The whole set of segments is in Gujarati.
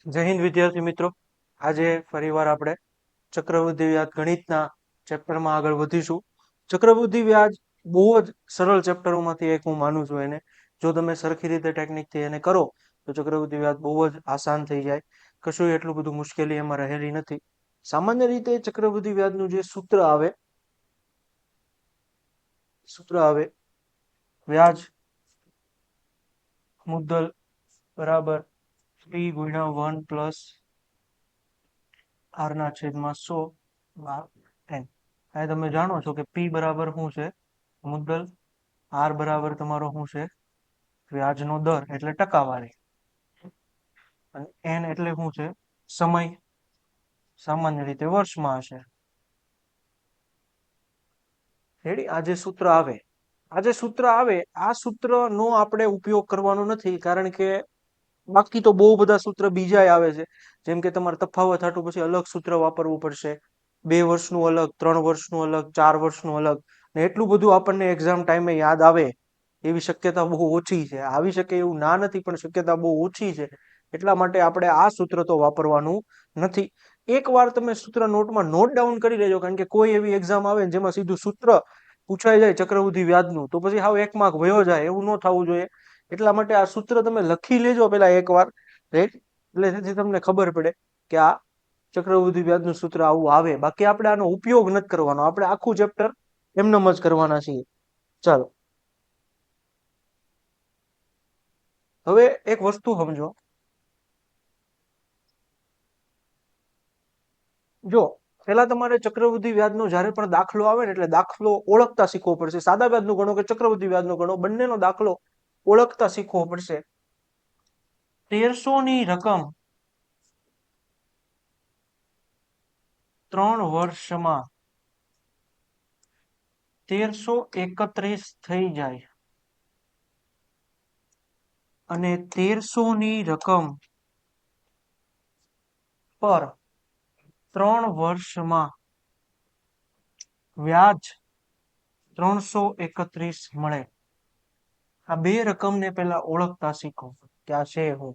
જય હિન્દ વિદ્યાર્થી મિત્રો. આજે ફરીવાર આપણે ચક્રવૃદ્ધિ વ્યાજ ગણિતના ચેપ્ટરમાં આગળ વધીશું. ચક્રવૃદ્ધિ વ્યાજ બહુ જ સરળ ચેપ્ટરોમાંથી એક હું માનું છું એને. જો તમે સરખી રીતે ટેકનિકથી એને કરો તો ચક્રવૃદ્ધિ વ્યાજ બહુ જ આસાન થઈ જાય. કશું એટલું બધું મુશ્કેલી એમાં રહેલી નથી. સામાન્ય રીતે ચક્રવૃદ્ધિ વ્યાજનું જે સૂત્ર આવે વ્યાજ મુદ્દલ બરાબર પી ગુણ્યા 1 પ્લસ આર ના છેદમાં 100 n. અહીં તમે જાણો છો કે પી બરાબર શું છે? મુદ્દલ. આર બરાબર તમારો શું છે? વ્યાજનો દર એટલે ટકાવારી. અને એન એટલે શું છે? સમય. સામાન્ય રીતે વર્ષમાં હશે. રેડી? આ જે સૂત્ર આવે આ સૂત્રનો આપણે ઉપયોગ કરવાનો નથી, કારણ કે બાકી તો બહુ બધા સૂત્ર બીજા આવે છે. જેમ કે તમારે તફાવત હાટુ પછી અલગ સૂત્ર વાપરવું પડશે. 2 વર્ષનું અલગ, 3 વર્ષનું અલગ, 4 વર્ષનું અલગ. ને એટલું બધું આપણને એક્ઝામ ટાઈમે યાદ આવે એવી શક્યતા બહુ ઓછી છે. આવી શકે એવું ના નથી, પણ શક્યતા બહુ ઓછી છે. એટલા માટે આપણે આ સૂત્ર તો વાપરવાનું નથી. એકવાર તમે સૂત્ર નોટમાં નોટ ડાઉન કરી લેજો, કારણ કે કોઈ એવી એક્ઝામ આવે ને જેમાં સીધું સૂત્ર પૂછાઈ જાય ચક્રવૃદ્ધિ વ્યાજનું, તો પછી હાવ 1 માર્ક વયો જાય. એવું ન થવું જોઈએ. એટલા માટે આ સૂત્ર તમે લખી લેજો પેલા એકવાર, રાઈટ? એટલે જેથી તમને ખબર પડે કે આ ચક્રવૃદ્ધિ વ્યાજનું સૂત્ર આવું આવે. બાકી આપણે આનો ઉપયોગ નથી કરવાનો. આપણે આખું ચેપ્ટર એમનેમ જ કરવાના છીએ. ચાલો, હવે એક વસ્તુ સમજો. જો પેલા તમારે ચક્રવૃદ્ધિ વ્યાજનો જ્યારે પણ દાખલો આવે ને એટલે દાખલો ઓળખતા શીખવો પડશે. સાદા વ્યાજનો ગણો કે ચક્રવૃદ્ધિ વ્યાજનો ગણો, બંનેનો દાખલો ઓળખતા શીખવો પડશે. 1300 ની રકમ 3 વર્ષમાં 1331 થઈ જાય અને 1300 ની રકમ પર 3 વર્ષમાં વ્યાજ 331 મળે. આ બે રકમને પેલા ઓળખતા શીખો કે આ છે હું.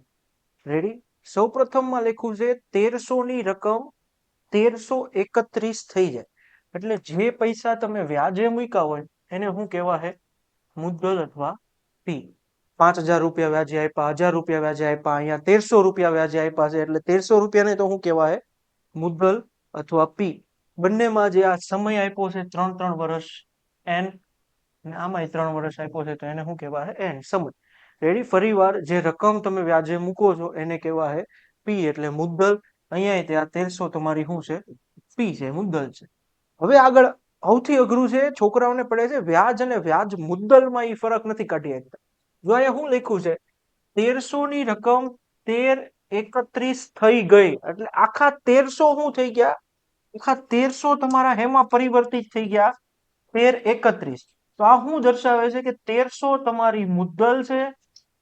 રેડી? સૌ પ્રથમમાં લખ્યું છે 1300 ની રકમ 1331 થઈ જાય. એટલે જે પૈસા તમે વ્યાજે મૂક્યા હોય એને શું કહેવાય? મુદ્દલ અથવા પી. 5000 રૂપિયા વ્યાજે આપ્યા, 1000 રૂપિયા વ્યાજે આપ્યા, અહીંયા 1300 રૂપિયા વ્યાજે આપ્યા છે, એટલે 1300 રૂપિયાને તો શું કહેવાય? મુદ્દલ અથવા પી. બંનેમાં જે આ સમય આપ્યો છે 3 વર્ષ, એન. અને આમાંય 3 વર્ષ આપ્યો છે તો એને શું કહેવાય? એન. સમય. રેડી? ફરી વાર, જે રકમ તમે વ્યાજે મૂકો છો એને કહેવાય પી, એટલે મુદ્દલ. અહીંયા ત્યાં 1300 તમારી શું છે? પી છે, મુદ્દલ છે. હવે આગળ સૌથી અઘરું છે, છોકરાઓને પડે છે વ્યાજ અને વ્યાજ મુદ્દલમાં એ ફરક નથી કાઢી શકતા. જો અહીંયા શું લખ્યું છે? 1300 ની રકમ 1331 થઈ ગઈ, એટલે આખા 1300 શું થઈ ગયા? આખા 1300 તમારા હેમાં પરિવર્તિત થઈ ગયા 1331. તો આ શું દર્શાવે છે? કે 1300 તમારી મુદ્દલ છે,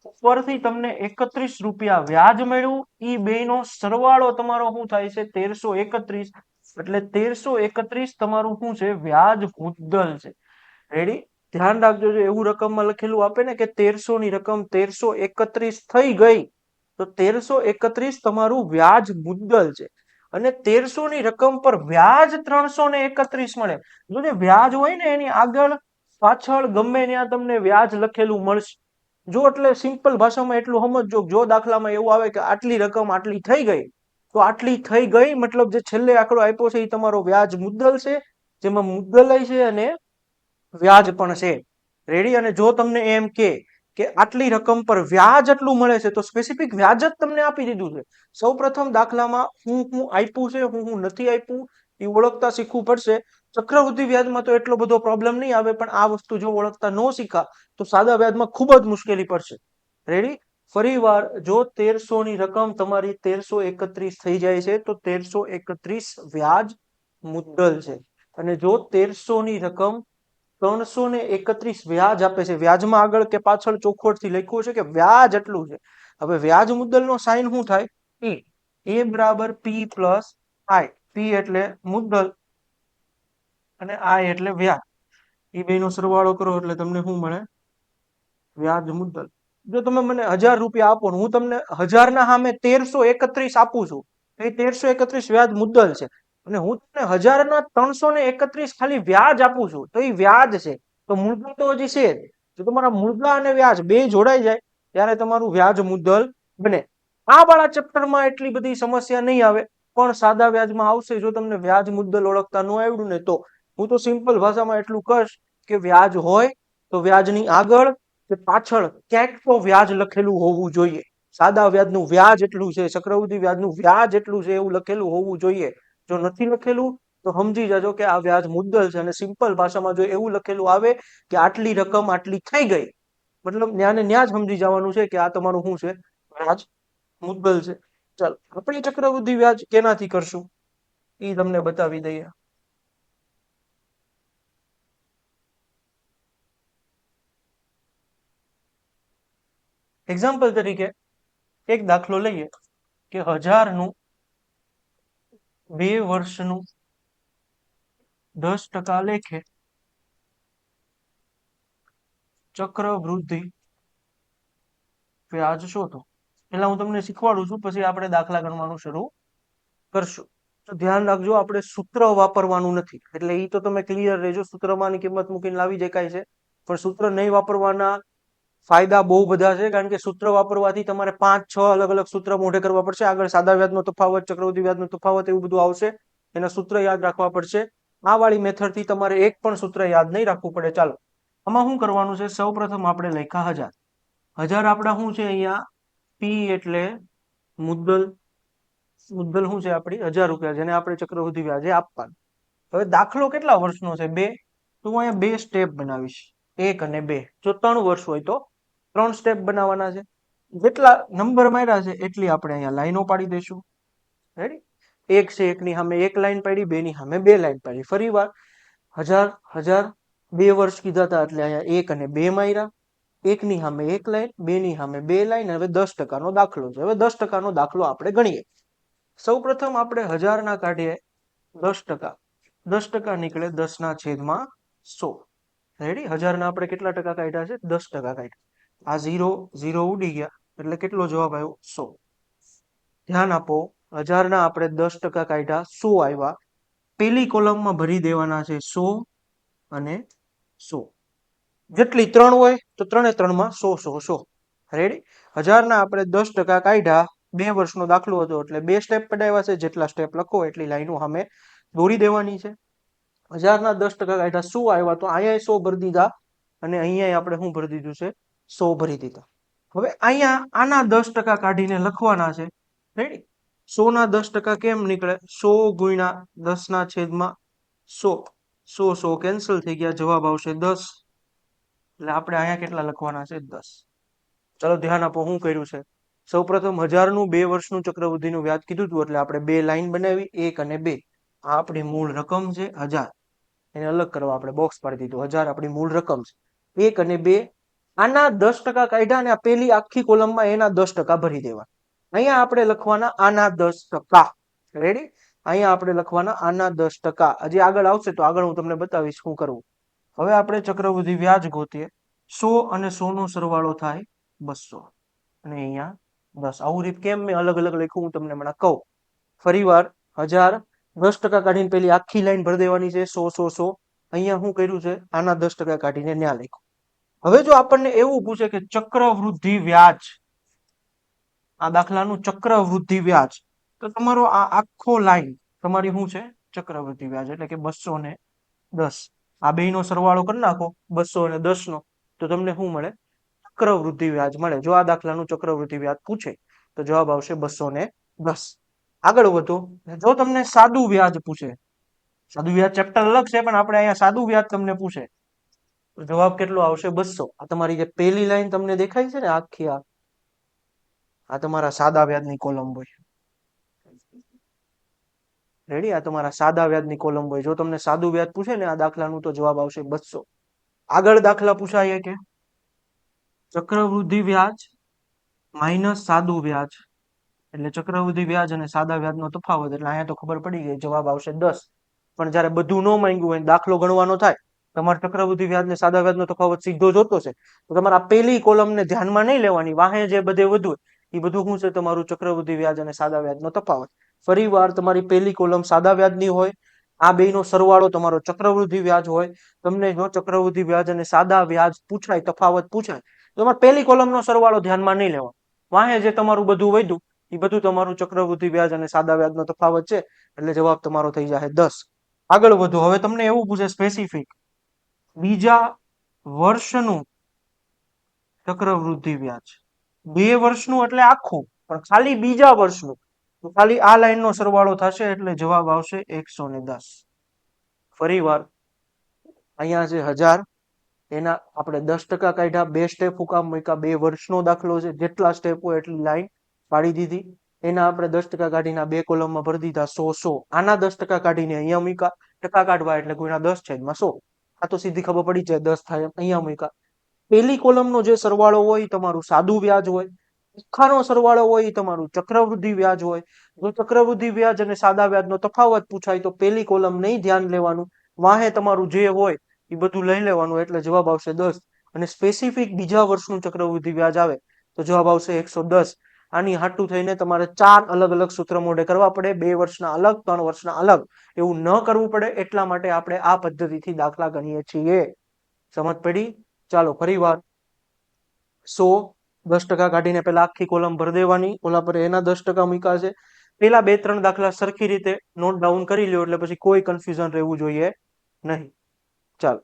ઉપરથી તમને 31 રૂપિયા વ્યાજ મળ્યું. એ બેનો સરવાળો તમારો શું થાય છે? 1331. એટલે 1331 તમારું શું છે? વ્યાજ મુદ્દલ છે. રેડી? ધ્યાન રાખજો, જો એવું રકમમાં લખેલું આપે ને કે 1300 ની રકમ 1331 થઈ ગઈ, તો 1331 તમારું વ્યાજ મુદ્દલ છે. અને 1300 ની રકમ પર વ્યાજ 331 મળે. જો જે વ્યાજ હોય ને એની આગળ પાછળ ગમે ત્યાં તમને વ્યાજ લખેલું મળશે. જો એટલે સિમ્પલ ભાષામાં એટલું સમજજો, જો દાખલામાં એવું આવે કે આટલી રકમ આટલી થઈ ગઈ, તો આટલી થઈ ગઈ મતલબ જે છેલ્લે આંકડો આપ્યો છે એ તમારો વ્યાજ મુદ્દલ છે, જેમાં મુદ્દલય છે અને વ્યાજ પણ છે. રેડી? અને જો તમને એમ કે આટલી રકમ પર વ્યાજ આટલું મળે છે, તો સ્પેસિફિક વ્યાજ જ તમને આપી દીધું છે. સૌ પ્રથમ દાખલામાં હું આપ્યું છે, હું નથી આપ્યું, એ ઓળખતા શીખવું પડશે. ચક્રવૃદ્ધિ વ્યાજમાં તો એટલો બધો પ્રોબ્લેમ નહીં આવે, પણ આ વસ્તુ જો ઓળખતા ન શીખા તો સાદા વ્યાજમાં ખૂબ જ મુશ્કેલી પડશે. રેડી? ફરી વાર, જો 1300 ની રકમ તમારી 1331 થઈ જાય છે, તો 1331 વ્યાજ મુદ્દલ છે. અને જો 1300 ની રકમ 331 વ્યાજ આપે છે, વ્યાજમાં આગળ કે પાછળ ચોખવટથી લખ્યું છે કે વ્યાજ એટલું છે. હવે વ્યાજ મુદ્દલનો સાઇન શું થાય? પી. એ બરાબર પી પ્લસ આઈ. પી એટલે મુદ્દલ અને આઈ એટલે વ્યાજ. એ બેનો સરવાળો કરો એટલે તમને શું મળે? વ્યાજ મુદ્દલ. જો તમે મને 1000 રૂપિયા આપો ને હું તમને 1000 ના સામે 1331 આપું છું, તો એ 1331 વ્યાજ મુદ્દલ છે, અને હું તમને 1000 ના 331 ખાલી વ્યાજ આપું છું, તો એ વ્યાજ છે. તો મુદ્દલ તો હજી છે જ. જો તમારા મુદ્દા અને વ્યાજ બે જોડાઈ જાય ત્યારે તમારું વ્યાજ મુદ્દલ બને. આ વાળા ચેપ્ટરમાં એટલી બધી સમસ્યા નહીં આવે, પણ સાદા વ્યાજમાં આવશે. જો તમને વ્યાજ મુદ્દલ ઓળખતા ન આવડ્યું ને તો હું તો સિમ્પલ ભાષામાં એટલું કહીશ કે વ્યાજ હોય તો વ્યાજની આગળ કે પાછળ ક્યાંક તો વ્યાજ લખેલું હોવું જોઈએ. સાદા વ્યાજનું વ્યાજ એટલું છે, ચક્રવૃદ્ધિ વ્યાજનું વ્યાજ એટલું છે, એવું લખેલું હોવું જોઈએ. જો નથી લખેલું તો સમજી જજો કે આ વ્યાજ મુદ્દલ છે. અને સિમ્પલ ભાષામાં જો એવું લખેલું આવે કે આટલી રકમ આટલી થઈ ગઈ, મતલબ ન્યા ને ન્યા જ સમજી જવાનું છે કે આ તમારું શું છે, વ્યાજ મુદ્દલ છે. ચાલો આપણે ચક્રવૃદ્ધિ વ્યાજ કેનાથી કરશું એ તમને બતાવી દઈએ. એક્ઝામ્પલ તરીકે એક દાખલો લઈએ કે 1000નું 2 વર્ષનું 10% લેખે ચક્રવૃદ્ધિ વ્યાજ શોધો. પેલા હું તમને શીખવાડું છું, પછી આપણે દાખલા ગણવાનું શરૂ કરશું. તો ધ્યાન રાખજો, આપણે સૂત્ર વાપરવાનું નથી. એટલે એ તો તમે ક્લિયર રહેજો, સૂત્રમાંની કિંમત મૂકીને લાવી દેખાય છે, પણ સૂત્ર નહીં વાપરવાના ફાયદા બહુ બધા છે. કારણ કે સૂત્ર વાપરવાથી તમારે 5-6 અલગ અલગ સૂત્ર મોઢે કરવા પડશે. આગળ સાદા વ્યાજનો તફાવત, ચક્રવૃદ્ધિ વ્યાજનો તફાવત, એવું બધું આવશે. એના સૂત્ર યાદ રાખવા પડશે. આ વાળી મેથડ થી તમારે એક પણ સૂત્ર યાદ નહીં રાખવું પડે. ચાલો આમાં શું કરવાનું છે, સૌ પ્રથમ આપણે લખ્યા 1000. 1000 આપણા શું છે, અહીંયા પી એટલે મુદ્દલ. મુદ્દલ શું છે આપણી 1000 રૂપિયા, જેને આપણે ચક્રવૃદ્ધિ વ્યાજે આપવાનું. હવે દાખલો કેટલા વર્ષનો છે, 2, તો હું અહીંયા 2 સ્ટેપ બનાવીશ, 1 અને 2. જો 3 વર્ષ હોય તો 3 સ્ટેપ બનાવવાના છે. જેટલા નંબર માર્યા છે એટલી આપણે અહીંયા લાઈનો પાડી દઈશું. રેડી? એક છે, એકની સામે એક લાઈન પાડી, બે ની સામે બે લાઈન પાડી. ફરી વાર 1000 1000 2 વર્ષ કીધા હતા એટલે અહીંયા 1 અને 2 માર્યા. એકની સામે એક લાઈન, બે ની સામે બે લાઈન. હવે 10%નો દાખલો છે. હવે 10%નો દાખલો આપણે ગણીએ. સૌ પ્રથમ આપણે 1000 ના કાઢીએ 10%. 10% નીકળે 10/100. રેડી? 1000 ના આપણે કેટલા ટકા કાઢ્યા છે? 10% કાઢ્યા. આ 0 0 ઉડી ગયા એટલે કેટલો જવાબ આવ્યો? 100. ધ્યાન આપો, 1000 ના આપણે 10% કાઢ્યા, 100 આવ્યા. પેલી કોલમમાં ભરી દેવાના છે 100 અને 100. જેટલી 3 હોય તો 3 માં 100 100 100. રેડી? 1000 ના આપણે 10% કાઢ્યા. 2 વર્ષનો દાખલો હતો એટલે 2 સ્ટેપ પડાવ્યા છે. જેટલા સ્ટેપ લખો એટલી લાઈનો સામે દોરી દેવાની છે. 1000 ના 10% કાઢ્યા, 100 આવ્યા, તો અહીંયા 100 ભરી દીધા અને અહીંયા આપણે શું ભરી દીધું છે? 100 ભરી દીધા. હવે અહીંયા આના 10% કાઢીને લખવાના છે. રેડી? 100 ના 10% કેમ નીકળે? 100 ગુણ્યા 10/100. 100 100 કેન્સલ થઈ ગયા, જવાબ આવશે 10. એટલે આપણે અહીંયા કેટલા લખવાના છે? 10. ચાલો ધ્યાન આપો, શું કર્યું છે. સૌ પ્રથમ 1000 નું 2 વર્ષનું ચક્રવૃદ્ધિનું વ્યાજ કીધું હતું એટલે આપણે 2 લાઈન બનાવી, 1 અને 2. આ આપણી મૂળ રકમ છે 1000. એને અલગ કરવા આપણે બોક્સ પાડી દીધું. 1000 આપણી મૂળ રકમ છે. 1 અને 2 આના 10% કાઢ્યા ને આ પેલી આખી કોલમમાં એના 10% ભરી દેવા. અહીંયા આપણે લખવાના આના 10%. રેડી? અહીંયા આપણે લખવાના આના 10%. હજી આગળ આવશે તો આગળ હું તમને બતાવીશ શું કરવું. હવે આપણે ચક્રવૃદ્ધિ વ્યાજ ગોતીએ. 100 અને 100 નો સરવાળો થાય 200 અને અહીંયા 10. આવું રીત કેમ મેં અલગ અલગ લખ્યું હું તમને હમણાં કહું. ફરી વાર 1000 10% કાઢીને પેલી આખી લાઈન ભરી દેવાની છે 100 100 100. અહીંયા શું કર્યું છે? આના 10% કાઢીને ન્યા લખ્યું. હવે જો આપણને એવું પૂછે કે ચક્રવૃદ્ધિ વ્યાજ, આ દાખલાનું ચક્રવૃદ્ધિ વ્યાજ, તો તમારો આ આખો લાઈન તમારી શું છે? ચક્રવૃદ્ધિ વ્યાજ. એટલે કે 210. આ બે નો સરવાળો કરી નાખો 200 અને 10 નો, તો તમને શું મળે? ચક્રવૃદ્ધિ વ્યાજ મળે. જો આ દાખલાનું ચક્રવૃદ્ધિ વ્યાજ પૂછે તો જવાબ આવશે 210. આગળ વધો. જો તમને સાદું વ્યાજ પૂછે, સાદું વ્યાજ ચેપ્ટર અલગ છે, પણ આપણે અહીંયા સાદું વ્યાજ તમને પૂછે તો જવાબ કેટલો આવશે? 200. આ તમારી જે પેલી લાઈન તમને દેખાય છે ને આખી, આ તમારા સાદા વ્યાજની કોલમ હોય. રેડી? આ તમારા સાદા વ્યાજની કોલમ હોય. જો તમને સાદું વ્યાજ પૂછે ને આ દાખલાનું તો જવાબ આવશે 200. આગળ દાખલા પૂછાય કે ચક્રવૃદ્ધિ વ્યાજ માઇનસ સાદું વ્યાજ, એટલે ચક્રવૃદ્ધિ વ્યાજ અને સાદા વ્યાજનો તફાવત. એટલે અહીંયા તો ખબર પડી ગઈ, જવાબ આવશે 10. પણ જયારે બધું ન માંગ્યું હોય, દાખલો ગણવાનો થાય તમારે ચક્રવૃદ્ધિ વ્યાજ ને સાદા વ્યાજનો તફાવત સીધો જોતો છે તો તમારે આ પેલી કોલમને ધ્યાનમાં નહીં લેવાની, વાહે જે બધે વધુ એ બધું શું છે તમારું ચક્રવૃદ્ધિ વ્યાજ અને સાદા વ્યાજનો તફાવત. ફરી વાર તમારી પેલી કોલમ સાદા વ્યાજની હોય, આ બેનો સરવાળો તમારો ચક્રવૃદ્ધિ વ્યાજ હોય. તમને જો ચક્રવૃદ્ધિ વ્યાજ અને સાદા વ્યાજ પૂછાય, તફાવત પૂછાય, તો તમારે પેલી કોલમનો સરવાળો ધ્યાનમાં નહીં લેવાનો, વાહે જે તમારું બધું વધ્યું એ બધું તમારું ચક્રવૃદ્ધિ વ્યાજ અને સાદા વ્યાજનો તફાવત છે, એટલે જવાબ તમારો થઈ જાય 10. આગળ વધો. હવે તમને એવું પૂછે સ્પેસિફિક બીજા વર્ષનું ચક્રવૃદ્ધિ વ્યાજ, 2 વર્ષનું એટલે આખું, પણ ખાલી બીજા વર્ષનું તો ખાલી આ લાઈનનો સરવાળો થશે એટલે જવાબ આવશે 110. ફરી વાર અહીંયા છે 1000, એના આપણે 10% કાઢ્યા, 2 સ્ટેપ હુકામ મૂક્યા, 2 વર્ષનો દાખલો છે, જેટલા સ્ટેપ હોય એટલી લાઈન પાડી દીધી. એના આપણે 10% કાઢીને 2 કોલમમાં ભરી દીધા 100 100. આના 10% કાઢીને અહીંયા મૂક્યા, ટકા કાઢવા એટલે કોઈના 10/100. આ તો સીધી ખબર પડી જાય 10 થાય એમ, અહીંયા મૂક્યા. પેલી કોલમનો જે સરવાળો હોય એ તમારું સાદું વ્યાજ હોય, આખાનો સરવાળો હોય એ તમારું ચક્રવૃદ્ધિ વ્યાજ હોય. જો ચક્રવૃદ્ધિ વ્યાજ અને સાદા વ્યાજનો તફાવત પૂછાય તો પેલી કોલમ નહીં ધ્યાન લેવાનું, વાહે તમારું જે હોય એ બધું લઈ લેવાનું એટલે જવાબ આવશે 10. અને સ્પેસિફિક બીજા વર્ષનું ચક્રવૃદ્ધિ વ્યાજ આવે તો જવાબ આવશે 110. આની હાટું થઈને તમારે 4 અલગ અલગ સૂત્ર મોઢે કરવા પડે, 2 વર્ષના અલગ, 3 વર્ષના અલગ. એવું ન કરવું પડે એટલા માટે આપણે આ પદ્ધતિથી દાખલા ગણીએ છીએ. સમજ પડી? ચાલો ફરી વાર 100 10% કાઢીને પેલા આખી કોલમ ભરી દેવાની, ઓલા પર એના 10% મૂક્યા છે. પેલા 2-3 દાખલા સરખી રીતે નોટ ડાઉન કરી લ્યો એટલે પછી કોઈ કન્ફ્યુઝન રહેવું જોઈએ નહીં. ચાલો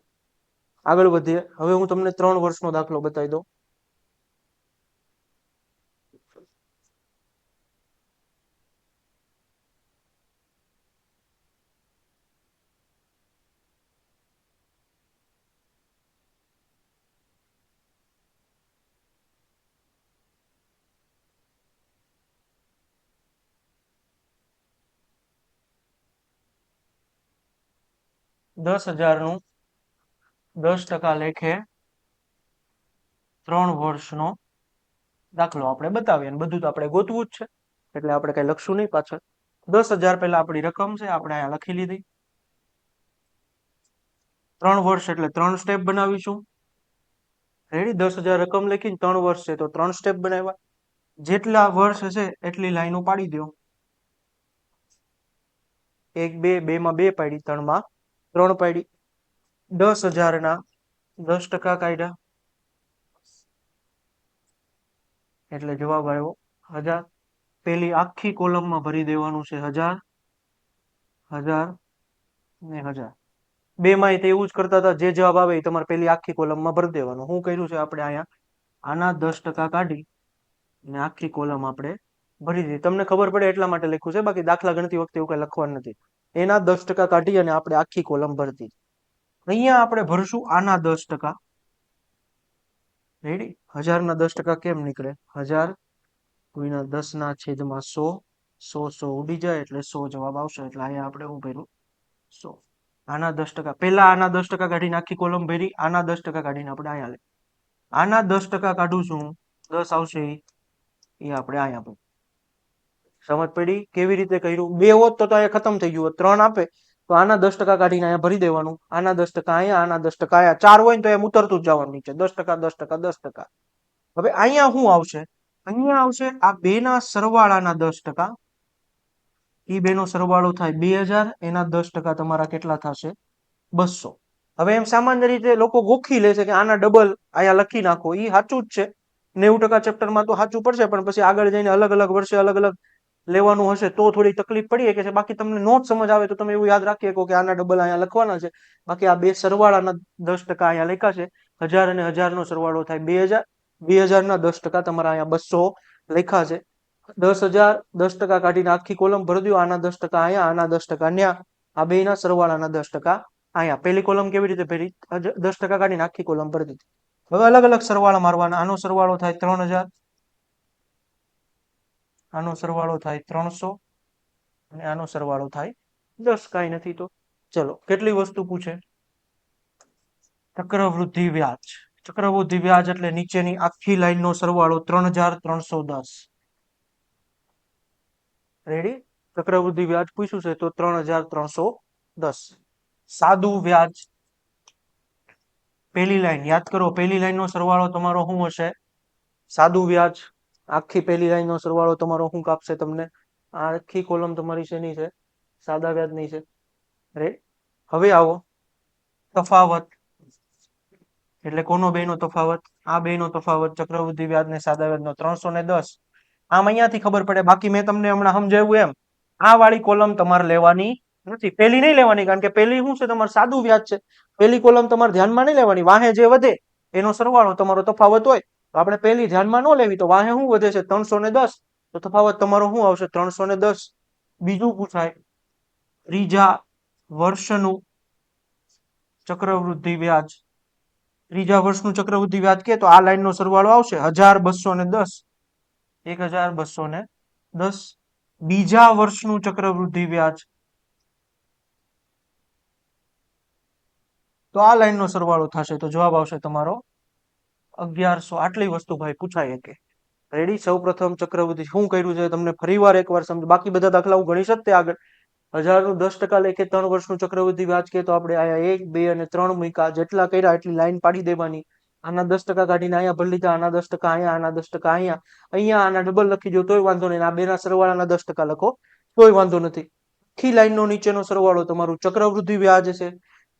આગળ વધીએ. હવે હું તમને 3 વર્ષનો દાખલો બતાવી દઉં. $10,000નું 10% લેખે 3 વર્ષનો દાખલો આપણે બતાવીએ, અને બધું તો આપણે ગોતવું જ છે એટલે આપણે કઈ લખશું નહીં પાછળ. 10,000 પહેલા આપણી રકમ છે, આપણે અહીંયા લખી લીધી. 3 વર્ષ એટલે 3 સ્ટેપ બનાવીશું. રેડી? 10,000 રકમ લખીને 3 વર્ષ છે તો 3 સ્ટેપ બનાવ્યા. જેટલા વર્ષ હશે એટલી લાઈનો પાડી દો. 1 2 2 માં 2 પાડી, 3 માં 3 પાડી. 10,000ના 10% કાઢ્યા એટલે જવાબ આવ્યો 1000. પેલી આખી કોલમમાં ભરી દેવાનું છે 1000 1000 ને 1000. બેમાંય તે એવું જ કરતા હતા, જે જવાબ આવે એ તમારે પેલી આખી કોલમમાં ભરી દેવાનું. શું કર્યું છે આપણે અહીંયા? આના 10% કાઢી અને આખી કોલમ આપણે ભરી દીધી. તમને ખબર પડે એટલા માટે લખ્યું છે, બાકી દાખલા ગણતી વખતે એવું કઈ લખવાનું નથી. એના 10% કાઢી અને આપણે આખી કોલમ ભરતી. અહીંયા આપણે ભરશું આના 10%. રેડી? 1000ના 10% કેમ નીકળે? 1000 ગુણ્યા 10/100. 100 ઉડી જાય એટલે 100 જવાબ આવશે. એટલે અહીંયા આપણે શું ભર્યું? 100. આના 10%. પહેલા આના 10% કાઢીને આખી કોલમ ભરી, આના 10% કાઢીને આપણે અહીંયા લે. આના 10% કાઢું છું, 10 આવશે એ આપણે અહીંયા ભરી. સમજ પડી કેવી રીતે કર્યું? 2 હોત તો અહીંયા ખતમ થઈ ગયું હોત. 3 આપે તો આના 10% કાઢીને અહીંયા ભરી દેવાનું, આના 10% અહીંયા, આના 10% અહીંયા. 4 હોય ને તો એમ ઉતરતું જ જવાનું નીચે, 10% 10% 10%. હવે અહીંયા શું આવશે? અહીંયા આવશે આ બેના સરવાળાના 10%. એ બેનો સરવાળો થાય 2000, એના 10% તમારા કેટલા થશે? 200. હવે એમ સામાન્ય રીતે લોકો ગોખી લે છે કે આના ડબલ અહીંયા લખી નાખો. એ સાચું જ છે, 90% ચેપ્ટરમાં તો સાચું પડશે, પણ પછી આગળ જઈને અલગ અલગ વર્ષે અલગ અલગ લેવાનું હશે તો થોડી તકલીફ પડી શકે છે. બાકી તમને નો જ સમજ આવે તો તમે એવું યાદ રાખી શકો કે આના ડબલ અહીંયા લખવાના છે. બાકી આ બે સરવાળાના 10% અહીંયા લખ્યા છે. 1000 અને 1000 નો સરવાળો થાય 2000. 2000ના 10% તમારા અહીંયા 200 લખ્યા છે. 10,000 10% કાઢીને આખી કોલમ ભરી દો. આના 10% અહીંયા, આના 10% ન્યા. આ બેના સરવાળાના 10% અહીંયા. પેલી કોલમ કેવી રીતે ભરી? 10% કાઢીને આખી કોલમ ભરી દીધી. હવે અલગ અલગ સરવાળા મારવાના. આનો સરવાળો થાય 3000, આનો સરવાળો થાય 300 અને આનો સરવાળો થાય 10. કાંઈ નથી તો ચલો, કેટલી વસ્તુ પૂછે? ચક્રવૃદ્ધિ વ્યાજ. ચક્રવૃદ્ધિ વ્યાજ એટલે નીચેની આખી લાઈનનો સરવાળો 3310. રેડી? ચક્રવૃદ્ધિ વ્યાજ પૂછ્યું છે તો 3310. સાદું વ્યાજ પહેલી લાઈન યાદ કરો, પહેલી લાઈન નો સરવાળો તમારો શું હશે? સાદું વ્યાજ. આખી પહેલી લાઈન નો સરવાળો તમારો શું કાપશે તમને? આ આખી કોલમ તમારી શેની છે? સાદા વ્યાજની છે. હવે આવો તફાવત. એટલે કોનો બે નો તફાવત? આ બે નો તફાવત ચક્રવૃદ્ધિ વ્યાજ ને સાદા વ્યાજ નો 310. આમ અહીંયાથી ખબર પડે. બાકી મેં તમને હમણાં સમજાવ્યું એમ આ વાળી કોલમ તમારે લેવાની નથી. પેલી નહીં લેવાની, કારણ કે પેલી શું છે? તમારે સાદું વ્યાજ છે. પેલી કોલમ તમારે ધ્યાનમાં નહીં લેવાની. વાહે જે વધે એનો સરવાળો તમારો તફાવત હોય તો આપણે પેલી ધ્યાનમાં ન લેવી. તો વાહે શું વધે છે? 310. તો તફાવત તમારો શું આવશે? 310. બીજું પૂછાય ત્રીજા વર્ષનું ચક્રવૃદ્ધિ વ્યાજ. ત્રીજા વર્ષનું ચક્રવૃદ્ધિ વ્યાજ કે તો આ લાઈન નો સરવાળો આવશે 1210. 1210. બીજા વર્ષનું ચક્રવૃદ્ધિ વ્યાજ તો આ લાઈન નો સરવાળો થશે. તો જવાબ આવશે તમારો 1100. આટલી વસ્તુ ભાઈ પૂછાય કે રેડી. સૌ પ્રથમ ચક્રવૃદ્ધિ શું કર્યું છે તમને ફરીવાર એકવાર સમજ. બાકી બધા દાખલા હું ગણી શકતે આગળ. 1000 નું 10% લેખે 3 વર્ષનું ચક્રવૃદ્ધિ વ્યાજ કે તો આપણે આયા 1, 2 અને 3 મૂક્યા. જેટલા કર્યા એટલી લાઈન પાડી દેવાની. આના 10% કાઢીને અહીંયા ભરી લીધા. આના 10% અહીંયા, આના 10% અહીંયા. અહીંયા આના ડબલ લખી દો તોય વાંધો નહીં. આ બેના સરવાળાના 10% લખો તોય વાંધો નથી. આખી લાઈનનો નીચેનો સરવાળો તમારું ચક્રવૃદ્ધિ વ્યાજ છે.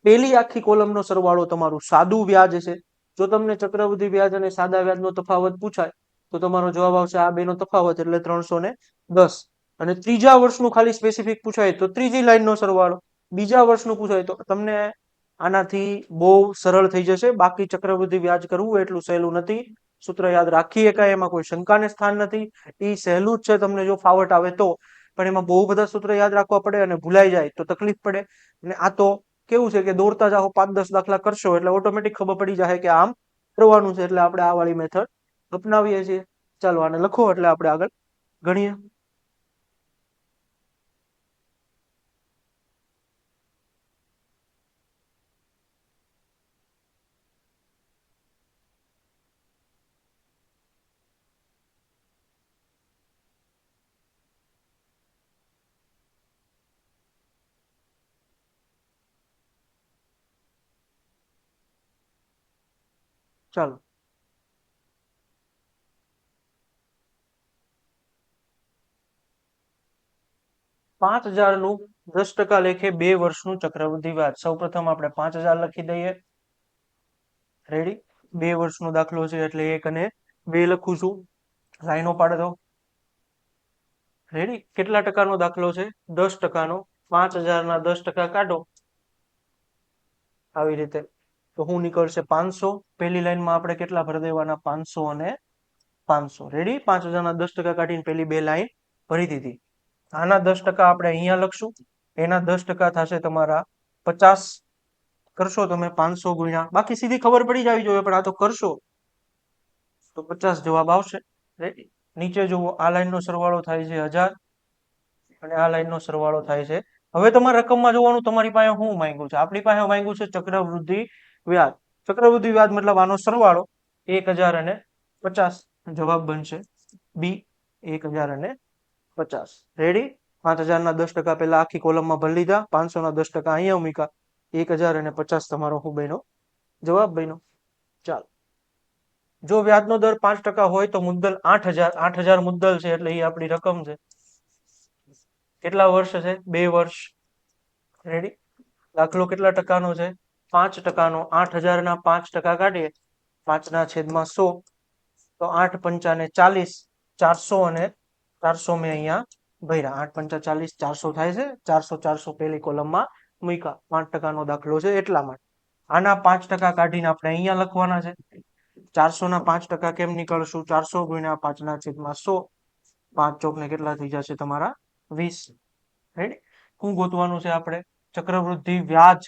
પેલી આખી કોલમનો સરવાળો તમારું સાદું વ્યાજ છે. જો તમને ચક્રવૃદ્ધિ વ્યાજ અને સાદા વ્યાજનો તફાવત પૂછાય તો તમારો જવાબ આવશે આ બેનો તફાવત એટલે 310. અને ત્રીજા વર્ષનું ખાલી સ્પેસિફિક પૂછાય તો ત્રીજી લાઈનનો સરવાળો. બીજા વર્ષનું પૂછાય તો તમને આનાથી બહુ સરળ થઈ જશે. બાકી ચક્રવૃદ્ધિ વ્યાજ કરવું એટલું સહેલું નથી. સૂત્ર યાદ રાખી શકાય, એમાં કોઈ શંકાને સ્થાન નથી. એ સહેલું જ છે તમને જો ફાવટ આવે તો. પણ એમાં બહુ બધા સૂત્ર યાદ રાખવા પડે અને ભૂલાઈ જાય તો તકલીફ પડે. અને આ તો કેવું છે કે દોડતા જાઓ 5-10 દાખલા કરશો એટલે ઓટોમેટિક ખબર પડી જાય કે આમ કરવાનું છે. એટલે આપણે આ વાળી મેથડ અપનાવીએ છીએ. ચાલો આને લખો એટલે આપણે આગળ ગણીએ. ચાલો 5000 નું 10% લેખે 2 વર્ષનું ચક્રવૃદ્ધિ વ્યાજ. સૌ પ્રથમ આપણે 5000 લખી દઈએ. રેડી. 2 વર્ષનો દાખલો છે એટલે 1 અને 2 લખું છું. લાઈનો પાડી દો. રેડી. કેટલા ટકાનો દાખલો છે? 10%નો. 5000 ના 10% કાઢો આવી રીતે તો શું નીકળશે? 500. પહેલી લાઈનમાં આપણે કેટલા ભરી દેવાના? 500 અને 500. રેડી. 5000 ના 10% કાઢીને પેલી બે લાઈન ભરી દીધી. આના 10% આપણે અહીંયા લખશું. એના 10% થશે તમારા 50. કરશો તમે 500 ગુણ્યા, બાકી સીધી ખબર પડી જવી જોઈએ પણ આ તો કરશો તો 50 જવાબ આવશે. રેડી. નીચે જુઓ, આ લાઈનનો સરવાળો થાય છે 1000 અને આ લાઈનનો સરવાળો થાય છે. હવે તમારે રકમમાં જોવાનું તમારી પાસે શું માંગ્યું છે. આપણી પાસે માંગ્યું છે ચક્રવૃદ્ધિ વ્યાજ. ચક્રવૃદ્ધિ વ્યાજ મતલબ આનો સરવાળો 1050. જવાબ બનશે બી 1050. રેડી. 5000 ના 10% પેલા આખી કોલમમાં ભરી લીધા. 500 ના 10% અહીંયા મૂક્યા. 1050 તમારો શું બન્યો? જવાબ બન્યો. ચાલો. જો વ્યાજનો દર 5% હોય તો મુદ્દલ 8000. 8000 મુદ્દલ છે એટલે એ આપણી રકમ છે. કેટલા વર્ષ છે? 2 વર્ષ. રેડી. દાખલો કેટલા ટકાનો છે? 5%નો. 8000 ના 5% કાઢીએ 5/100 તો 8 પંચા ને 40. 400 અને 400 મેં અહીંયા ભર્યા. 8 પંચા 40, 400 થાય છે. 400 400 પેલી કોલમમાં મૂક્યા. 5%નો દાખલો છે એટલા માટે. આના 5% કાઢીને આપણે અહીંયા લખવાના છે. 400 ના 5% કેમ નીકળશું? 400 ગુણ્યા 5/100. 5 ચોક ને કેટલા થઈ જશે તમારા? 20. રેડી. શું ગોતવાનું છે આપણે? ચક્રવૃદ્ધિ વ્યાજ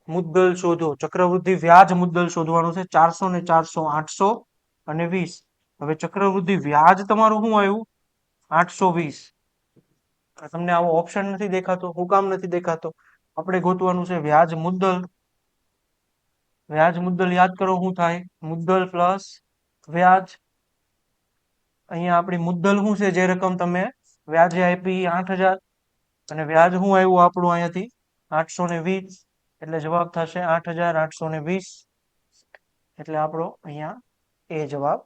મુદ્દલ શોધો. ચક્રવૃદ્ધિ વ્યાજ મુદ્દલ શોધવાનું છે. 400 ને 400 800 અને 20. હવે ચક્રવૃદ્ધિ વ્યાજ તમારું શું આવ્યું? 820. તમને આવો ઓપ્શન નથી દેખાતો? શું કામ નથી દેખાતો? આપણે ગોતવાનું છે વ્યાજ મુદ્દલ. વ્યાજ મુદ્દલ યાદ કરો શું થાય? મુદ્દલ પ્લસ વ્યાજ. અહીંયા આપણી મુદ્દલ શું છે? જે રકમ તમે વ્યાજે આપી 8000 અને વ્યાજ શું આવ્યું આપણું અહીંયાથી 820. એટલે જવાબ થશે 8820. એટલે આપણો અહીંયા એ જવાબ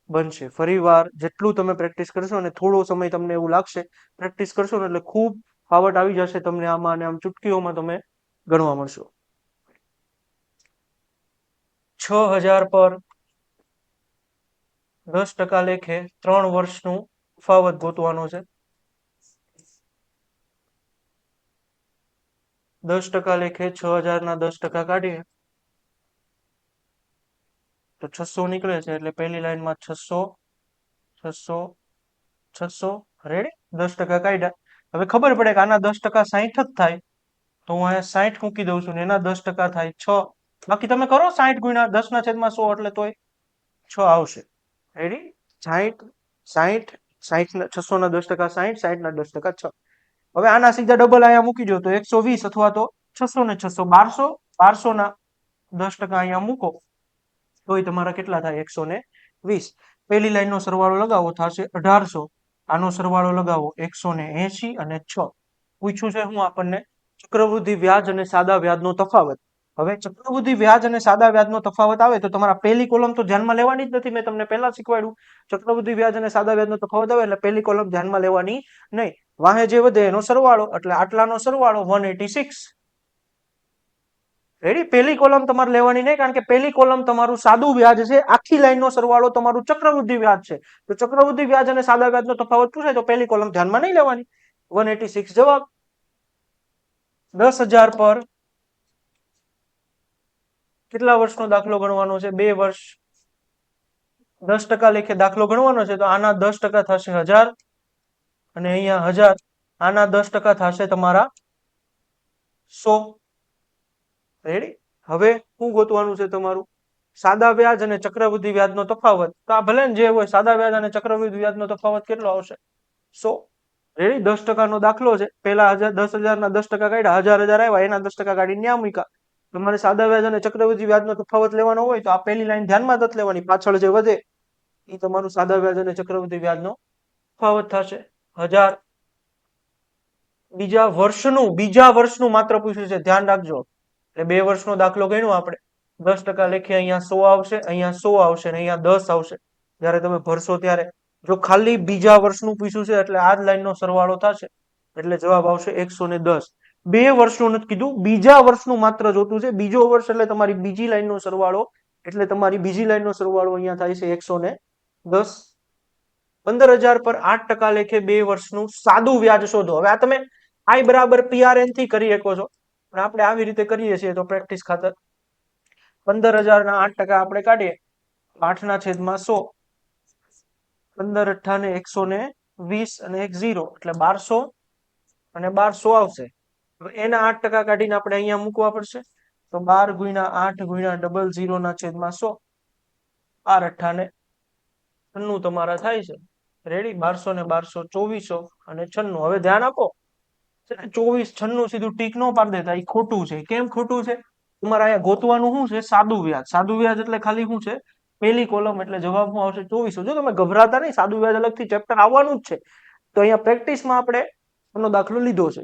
બનશે. ફરીવાર જેટલું તમે પ્રેક્ટિસ કરશો અને થોડો સમય તમને એવું લાગશે પ્રેક્ટિસ કરશો ને એટલે ખૂબ ફાવટ આવી જશે તમને આમાં, અને આમ ચૂટકીઓમાં તમે ગણવા મળશો. 6000 પર 10% લેખે 3 વર્ષનું તફાવત ગોતવાનો છે. 10% લેખે 6000 ના 10% કાઢીએ તો 600 નીકળે છે. એટલે પહેલી લાઈનમાં 600 600 600 રેડી. 10% કાઢ્યા. હવે ખબર પડે કે આના 10% 60 જ થાય, તો હું અહીંયા 60 મૂકી દઉં છું ને એના 10% થાય 6. બાકી તમે કરો 60 ગુણ્યા 10/100 એટલે તોય 6 આવશે. રેડી. 60 60 60 ના 600 ના 10% 60, 60 ના 10% 6. હવે આના સીધા ડબલ અહીંયા મૂકી દો તો 120 અથવા તો 600 ને 600 1200. 1200 ના 10% અહીંયા મૂકો તોય તમારા કેટલા થાય? 120. પહેલી લાઈનનો સરવાળો લગાવો થશે 1800. આનો સરવાળો લગાવો 180 અને 6. પૂછ્યું છે હું આપણને ચક્રવૃદ્ધિ વ્યાજ અને સાદા વ્યાજનો તફાવત. હવે ચક્રવૃદ્ધિ વ્યાજ અને સાદા વ્યાજનો તફાવત આવે તો તમારા પહેલી કોલમ તો ધ્યાનમાં લેવાની જ નથી. મેં તમને પહેલા શીખવાડ્યું ચક્રવૃદ્ધિ વ્યાજ અને સાદા વ્યાજનો તફાવત આવે એટલે પહેલી કોલમ ધ્યાનમાં લેવાની નહીં. વાહે જે વધે એનો સરવાળો, એટલે આટલાનો સરવાળો 186. રેડી. પહેલી કોલમ તમારે લેવાની નહીં, કારણ કે પહેલી કોલમ તમારું સાદું વ્યાજ છે, આખી લાઈનનો સરવાળો તમારું ચક્રવૃદ્ધિ વ્યાજ છે. તો ચક્રવૃદ્ધિ વ્યાજ અને સાદા વ્યાજનો તફાવત પૂછાય તો પહેલી કોલમ ધ્યાનમાં નહીં લેવાની. 186 જવાબ. 10,000 પર કેટલા વર્ષનો દાખલો ગણવાનો છે? 2 વર્ષ. 10% લેખે દાખલો ગણવાનો છે તો આના 10% થશે 1000 અને અહીંયા 1000. આના 10% થશે તમારા 100. રેડી. હવે શું ગોતવાનું છે તમારું? સાદા વ્યાજ અને ચક્રવૃદ્ધિ વ્યાજનો તફાવત. તો આ ભલે ને જે હોય, સાદા વ્યાજ અને ચક્રવૃદ્ધિ વ્યાજનો તફાવત કેટલો આવશે? 100. રેડી. 10% નો દાખલો છે. પહેલા 10,000 ના 10% કાઢ્યા, 1000 આવ્યા, એના 10% કાઢીને ન્યા મૂક્યા. તમારે સાદા વ્યાજ અને ચક્રવૃદ્ધિ વ્યાજનો તફાવત લેવાનો હોય તો આ પહેલી લાઈન ધ્યાનમાં જ લેવાની. પાછળ જે વધે એ તમારું સાદા વ્યાજ અને ચક્રવૃદ્ધિ વ્યાજનો તફાવત થશે 1000. બીજા વર્ષનું માત્ર પૂછ્યું છે, ધ્યાન રાખજો. એટલે 2 વર્ષનો દાખલો ગણ્યો આપણે. 10% લેખે અહીંયા 100 આવશે, અહીંયા 100 આવશે અને અહીંયા 10 આવશે. જ્યારે તમે ભરશો ત્યારે જો ખાલી બીજા વર્ષનું પૂછ્યું છે એટલે આ જ લાઈનનો સરવાળો થશે, એટલે જવાબ આવશે 110. 2 વર્ષનું નથી કીધું, બીજા વર્ષનું માત્ર જોતું છે. બીજો વર્ષ એટલે તમારી બીજી લાઈનનો સરવાળો, એટલે તમારી બીજી લાઈનનો સરવાળો અહીંયા થાય છે 110. 15,000 પર 8% લેખે 2 વર્ષનું સાદું વ્યાજ શોધો. હવે આ તમે I બરાબર PRN થી કરી શકો છો, પણ આપણે આવી રીતે કરીએ છીએ તો પ્રેક્ટિસ ખાતર. 15,000 ના 8% આપણે કાઢીએ 8/100. 15 અઠ્ઠા 120 અને 1 0 એટલે 1200 અને 1200 આવશે. એના 8% કાઢીને આપણે અહીંયા મૂકવા પડશે તો 12 ગુણ્યા 8 ગુણ્યા 00/100. 12 અઠ્ઠા 96 તમારા થાય છે. રેડી. 1200 ને 1200 2400 અને 96. હવે ધ્યાન આપો, 24 96 સીધું ટીક નો પાડી દેતા, એ ખોટું છે. કેમ ખોટું છે? તમારે અહીંયા ગોતવાનું શું છે? સાદું વ્યાજ. સાદું વ્યાજ એટલે ખાલી શું છે? પહેલી કોલમ, એટલે જવાબ શું આવશે? 2400. જો તમે ગભરાતા નહીં, સાદું વ્યાજ અલગથી ચેપ્ટર આવવાનું જ છે. તો અહીંયા પ્રેક્ટિસમાં આપણે એનો દાખલો લીધો છે.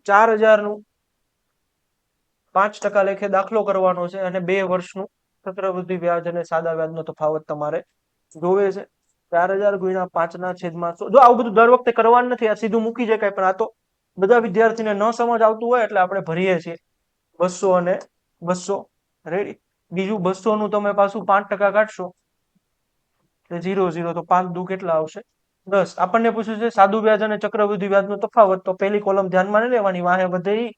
4000 નું 5% લેખે દાખલો કરવાનો છે અને 2 વર્ષનું ચક્રવૃદ્ધિ વ્યાજ અને સાદા વ્યાજનો તફાવત તમારે જોવે છે. 4000 ગુણ્યા 5/100. જો આવું બધું દર વખતે કરવાનું નથી, આ સીધું મૂકી શકાય, પણ આ તો બધા વિદ્યાર્થીને ન સમજ આવતું હોય એટલે આપણે ભરીએ છીએ. 200 અને 200. રેડી. બીજું 200 નું તમે પાછું 5% કાઢશો એટલે 0 0, તો 5 દુ કેટલા આવશે? 10. આપણને પૂછ્યું છે સાદું વ્યાજ અને ચક્રવૃદ્ધિ વ્યાજનો તફાવત, તો પહેલી કોલમ ધ્યાનમાં નહીં લેવાની. વાહે વધે ઈ,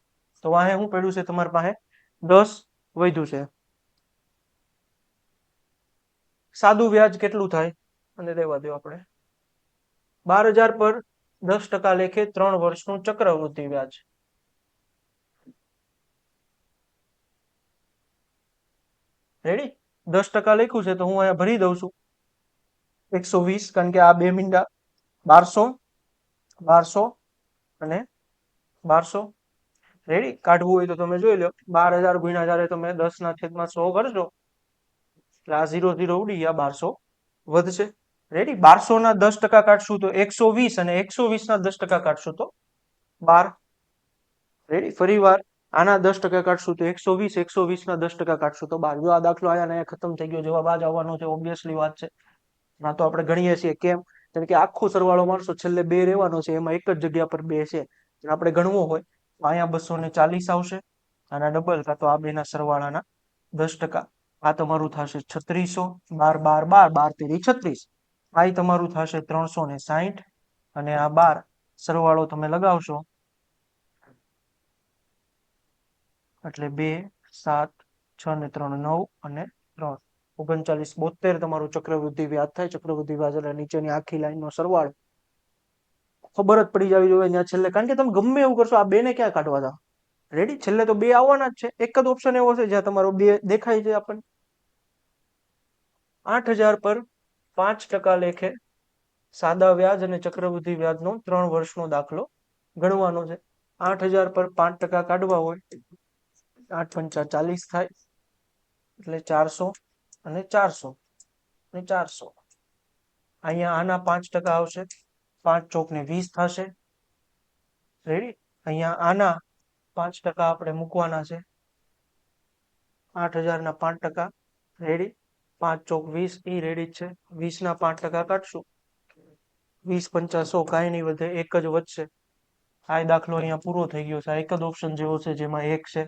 તો વાહે શું પડ્યું છે તમારી પાસે? 10 વધ્યું છે. સાદું વ્યાજ કેટલું થાય અને દેવા દો આપણે. 12,000 પર 10% લેખે 3 વર્ષનું ચક્રવૃદ્ધિ વ્યાજ. રેડી. 10% લખ્યું છે તો હું અહીંયા ભરી દઉં છું 120, કારણ કે આ 2 મીંડા 1200 1200 અને 1200. રેડી. કાઢવું હોય તો તમે જોઈ લો. 12,000 ગુણ્યા જ્યારે તમે 10/100 કરશો એટલે આ 0 0 ઉડી ગયા, 1200 વધશે. રેડી. 1200 ના 10% કાઢશું તો 120 અને 120 ના 10% કાઢશું તો 12. રેડી. ફરી વાર આના 10% કાઢશું તો 120, 120 ના 10% કાઢશું તો 12. જો આ દાખલો અહીંયા ખતમ થઈ ગયો, જવાબ આ જ આવવાનો છે, ઓબ્વિયસલી વાત છે. ના તો આપણે ગણીએ છીએ કેમ, કેમ કે આખો સરવાળો મારશો છેલ્લે 2 રહેવાનો છે, એમાં એક જ જગ્યા પર 2 છે. આપણે ગણવો હોય તો અહીંયા 240 આવશે, આના ડબલ કાં તો આ બેના સરવાળાના 10%. આ તમારું થશે 3600, 12 12 12 તેરી 36. આ તમારું થશે 360 અને આ 12 સરવાળો તમે લગાવશો એટલે 2 7 6 ને 3 9 અને 3 39 72 તમારું ચક્રવૃદ્ધિ વ્યાજ થાય. ચક્રવૃદ્ધિ વ્યાજ એટલે નીચેની આખી લાઈનનો સરવાળો ખબર જ પડી જવી જોઈએ ત્યાં છેલ્લે, કારણ કે તમે ગમે એવું કરશો આ 2 ને ક્યાં કાઢવા હતા, રેડી, છેલ્લે તો 2 આવવાના જ છે. એક જ ઓપ્શન એવો છે જ્યાં તમારો 2 દેખાય છે આપણને. 8000 પર 5% લેખે સાદા વ્યાજ અને ચક્રવૃદ્ધિ વ્યાજનો 3 વર્ષનો દાખલો ગણવાનો છે. 8000 પર 5% કાઢવા હોય 8 પંચા 40 થાય એટલે 400 અને 400 અને 400. અહીંયા આના 5% આવશે, 5 ચોક ને 20 થશે, રેડી. અહીંયા આના 5% આપણે મૂકવાના છે, 8000 ના 5%, રેડી. 5 ચોક 20 એ રેડી છે. 20 ના 5% કાઢશું, 20 પંચા 100, કાંઈ નહીં વધે, એક જ વધશે. આ દાખલો અહીંયા પૂરો થઈ ગયો છે. આ એક જ ઓપ્શન જેવો છે જેમાં 1 છે,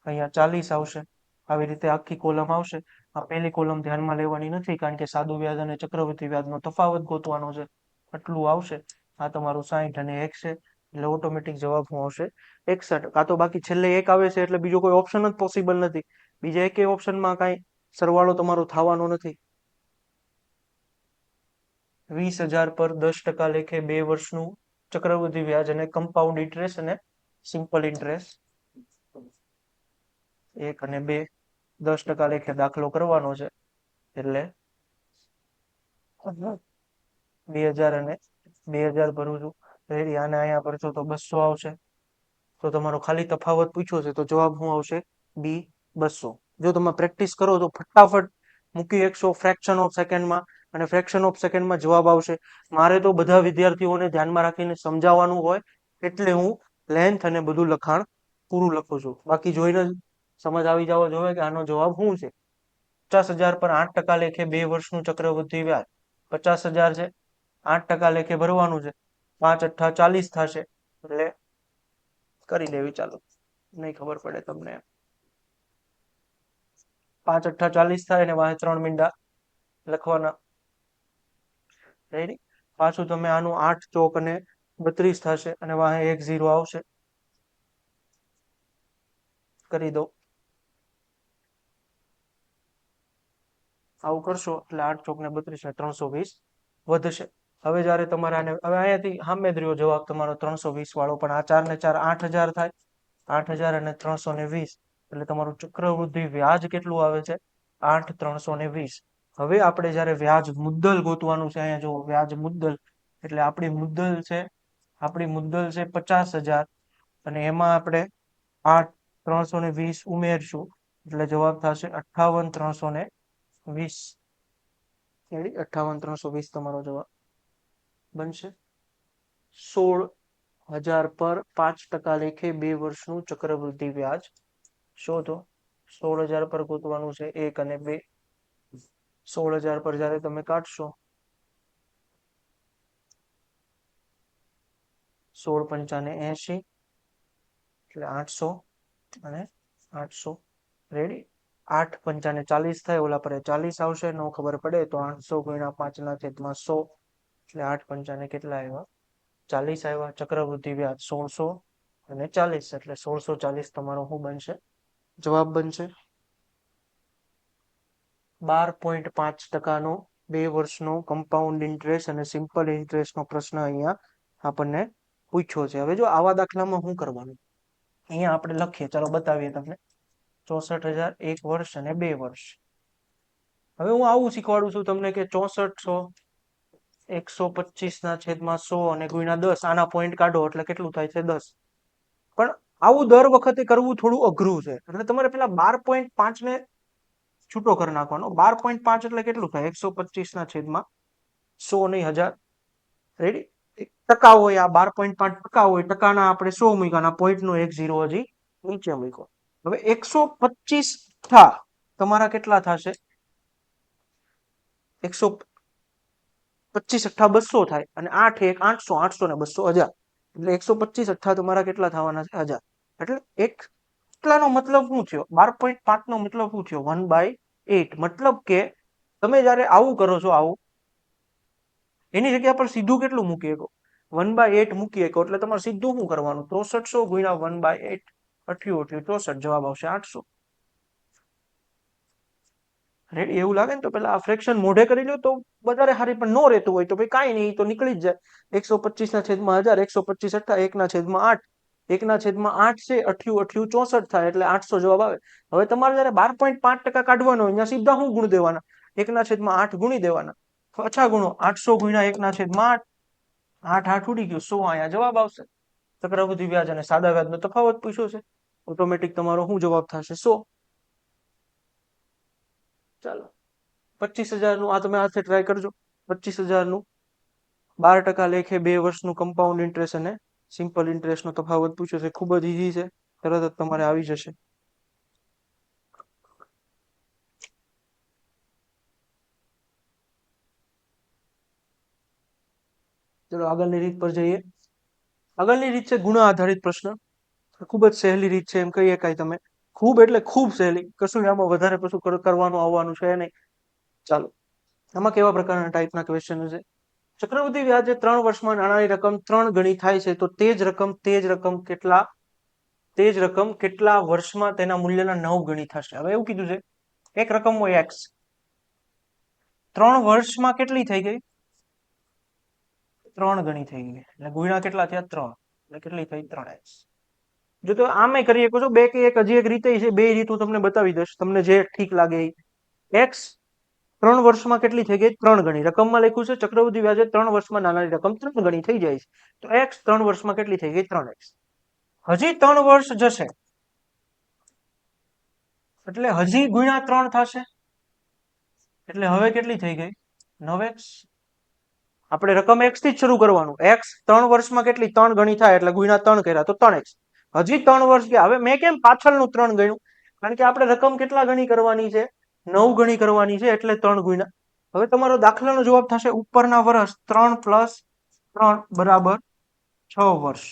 અહીંયા 40 આવશે. આવી રીતે આખી કોલમ આવશે. આ પહેલી કોલમ ધ્યાનમાં લેવાની નથી, કારણ કે સાદું વ્યાજ અને ચક્રવૃદ્ધિ વ્યાજનો તફાવત ગોતવાનો છે. આટલું આવશે. આ તમારું 60 અને 1 છે, એટલે ઓટોમેટિક જવાબ શું આવશે? 61. કાં તો બાકી છેલ્લે 1 આવે છે એટલે બીજો કોઈ ઓપ્શન જ પોસિબલ નથી. બીજા એકેય ઓપ્શનમાં કાંઈ સરવાળો તમારો થવાનો નથી. 20000 પર 10% લેખે 2 વર્ષનું ચક્રવૃદ્ધિ વ્યાજ અને કમ્પાઉન્ડ ઇન્ટરેસ્ટ અને સિમ્પલ ઇન્ટરેસ્ટ 1 અને 2 10% લેખે દાખલો કરવાનો છે, એટલે 2000 અને 2000 ભરું છું, રેડી. આને અહીંયા ભરશો તો 200 આવશે. તો તમારો ખાલી તફાવત પૂછ્યો છે તો જવાબ શું આવશે? બી 200. જો તમે પ્રેક્ટિસ કરો તો ફટાફટ મૂકી 100 ફ્રેક્શન ઓફ સેકન્ડમાં, અને ફ્રેક્શન ઓફ સેકન્ડમાં જવાબ આવશે. મારે તો બધા વિદ્યાર્થીઓને ધ્યાનમાં રાખીને સમજાવવાનું હોય એટલે હું લેન્થ અને બધું લખાણ પૂરું લખું છું. બાકી જોઈને સમજ આવી જવો જોઈએ કે આનો જવાબ શું છે. 50000 પર 8% લેખે 2 વર્ષનું ચક્રવૃદ્ધિ વ્યાજ 50000 છે, 8% લેખે ભરવાનું છે, 5 અઠ્ઠા 40 થશે, એટલે કરી લેવી. ચાલો, નહીં ખબર પડે તમને. 5 અઠ્ઠા 40 થાય ને વાહે 3 મીંડા લખવાના, રેડી. પાછું તમે આનું 8 ચોક અને 32 થશે અને વાહે 1 0 આવશે, કરી દો. આવું કરશો એટલે 8 ચોક ને 32 ને 320 વધશે. હવે જ્યારે તમારે આને હવે અહીંયાથી સામે જ રહ્યો જવાબ તમારો 320 વાળો, પણ આ 4 ને 4 8000 થાય, 8000 અને 320 એટલે તમારું ચક્રવૃદ્ધિ વ્યાજ કેટલું આવે છે? 8320. હવે આપણે જ્યારે વ્યાજ મુદ્દલ ગોતવાનું છે, અહીંયા જો વ્યાજ મુદ્દલ એટલે આપણી મુદ્દલ છે 50,000 અને એમાં આપણે 8320 ઉમેરશું એટલે જવાબ થશે 58,320. 58,320 તમારો જવાબ બનશે. 16,000 પર 5% લેખે 2 વર્ષનું ચક્રવૃદ્ધિ વ્યાજ શોધો. 16,000 પર ગોતવાનું છે 1 અને 2. 16,000 પર જ્યારે તમે કાઢશો 16 પંચાને 80 એટલે 800 અને 800, રેડી. 8 પંચાને 40 થાય, ઓલા પર 40 આવશે, ન ખબર પડે તો 800 ગુણ્યા 5 ના છેદમાં 100 એટલે 8 પંચાને કેટલા આવ્યા? 40 આવ્યા. ચક્રવૃદ્ધિ વ્યાજ 1600 અને 40 એટલે 1640 તમારો શું બનશે? જવાબ બનશે. 12.5%નો 2 વર્ષનો કમ્પાઉન્ડ ઇન્ટરેસ્ટ અને સિમ્પલ ઇન્ટરેસ્ટનો પ્રશ્ન અહીંયા આપણને પૂછ્યો છે. હવે જો આવા દાખલામાં શું કરવાનું, અહીંયા આપણે લખીએ, ચાલો બતાવીએ તમને. 64,000 1 વર્ષ અને 2 વર્ષ. હવે હું આવું શીખવાડું છું તમને કે 6400 125 ના છેદમાં 100 અને ગુણ્યા 10, આના પોઈન્ટ કાઢો એટલે કેટલું થાય છે? 10. પણ આવું દર વખતે કરવું થોડું અઘરું છે, એટલે તમારે પેલા 12.5 ને છૂટો કરી નાખવાનો. 12.5 એટલે કેટલું થાય? 125 ના છેદમાં 100 નહીં 1000, રેડી. ટકા હોય, આ 12.5 ટકા હોય, ટકાના આપણે 100 મૂક્યાના, પોઈન્ટ નો 1 0 હજી નીચે મૂકો. હવે 125 તમારા કેટલા થશે? 125 અઠ્ઠા 200 થાય, અને 8 1 800, 800 ને 200 1000, એટલે 125 અઠ્ઠા તમારા કેટલા થવાના છે? 1000. એટલે એટલાનો મતલબ શું થયો? 12.5 નો મતલબ શું થયો? 1/8. મતલબ કે તમે જયારે આવું કરો છો, આવું એની જગ્યા પર સીધું કેટલું મૂકી શકો? 1/8 મૂકી શકો. એટલે તમારે સીધું શું કરવાનું? 6300 ગુણ્યા 1/8, 88 64, જવાબ આવશે 800. રેડી? એવું લાગે ને તો પેલા આ ફ્રેક્શન મોઢે કરી લો તો વધારે સારી, પણ નો રહેતું હોય તો ભાઈ કાંઈ નહીં, તો નીકળી જ જાય. 125 ના છેદમાં 1000, 125 અઠ્ઠા 1 ના છેદમાં 8, 1 ના છેદમાં 8 છે, 88 64 થાય, એટલે 800 જવાબ આવે. હવે તમારે જયારે 12.5% કાઢવાનો હોય, ત્યાં સીધા શું ગુણ દેવાના? 1 ના છેદમાં 8 ગુણી દેવાના. પાછા ગુણો 800 ગુણ્યા 1 ના છેદમાં 8, 8 8 ઉડી ગયું 100, અહીંયા જવાબ આવશે. ચક્રવૃદ્ધિ વ્યાજ અને સાદા વ્યાજનો તફાવત પૂછ્યો છે, ઓટોમેટિક તમારો શું જવાબ થશે? 100. ચાલો, 25,000 નું આ તમે હાથે ટ્રાય કરજો. 25,000 નું 12% લેખે 2 વર્ષનું કમ્પાઉન્ડ ઇન્ટરેસ્ટ અને સિમ્પલ ઇન્ટરેસ્ટ નો તફાવત પૂછ્યો છે. ખૂબ જ ઈઝી છે, તરત જ તમારે આવી જશે. ચલો આગળની રીત પર જઈએ. આગળની રીત છે ગુણ આધારિત પ્રશ્ન. ખૂબ જ સહેલી રીત છે, એમ કહીએ કાંઈ તમે. ખૂબ એટલે ખૂબ સહેલી, કશું આમાં વધારે કશું કરવાનું આવવાનું છે નહીં. ચાલો, આમાં કેવા પ્રકારના ટાઈપના ક્વેશ્ચન છે? ચક્રવૃદ્ધિ વ્યાજે 3 વર્ષમાં નાણાંની રકમ 3 ગણી થાય છે, તો તે જ રકમ કેટલા વર્ષમાં તેના મૂલ્યના 9 ગણી થશે? હવે એવું કીધું છે, એક રકમ હોય x, 3 વર્ષમાં કેટલી થઈ ગઈ? 3 ગણી થઈ ગઈ, એટલે ગુણ્યા કેટલા થયા? 3, એટલે કેટલી થઈ? 3x. જો તો આમે કરી શકો છો, બે કે એક હજી એક રીતે છે, બે રીત હું તમને બતાવી દઈશ, તમને જે ઠીક લાગે એ. x 3 વર્ષમાં કેટલી થઈ ગઈ? 3 ગણી. રકમમાં લખ્યું છે ચક્રવૃદ્ધિ વ્યાજે 3 વર્ષમાં નાનાની રકમ 3 ગણી થઈ જાય છે, તો x 3 વર્ષમાં કેટલી થઈ ગઈ? 3x. હજી 3 વર્ષ જશે, એટલે હજી ગુણ્યા 3 થશે, એટલે હવે કેટલી થઈ ગઈ? 9x. આપણે રકમ x થી જ શરૂ કરવાનું. x 3 વર્ષમાં કેટલી? 3 ગણી થાય, એટલે ગુણ્યા 3 કર્યા તો 3x. હજી 3 વર્ષ ગયા. હવે મેં કેમ પાછળનું 3 ગણ્યું? કારણ કે આપણે રકમ કેટલા ગણી કરવાની છે? 9 ગણી કરવાની છે, એટલે 3 ગુણ્યા. હવે તમારો દાખલાનો જવાબ થશે ઉપરના વર્ષ 3 + 3 = 6 વર્ષ.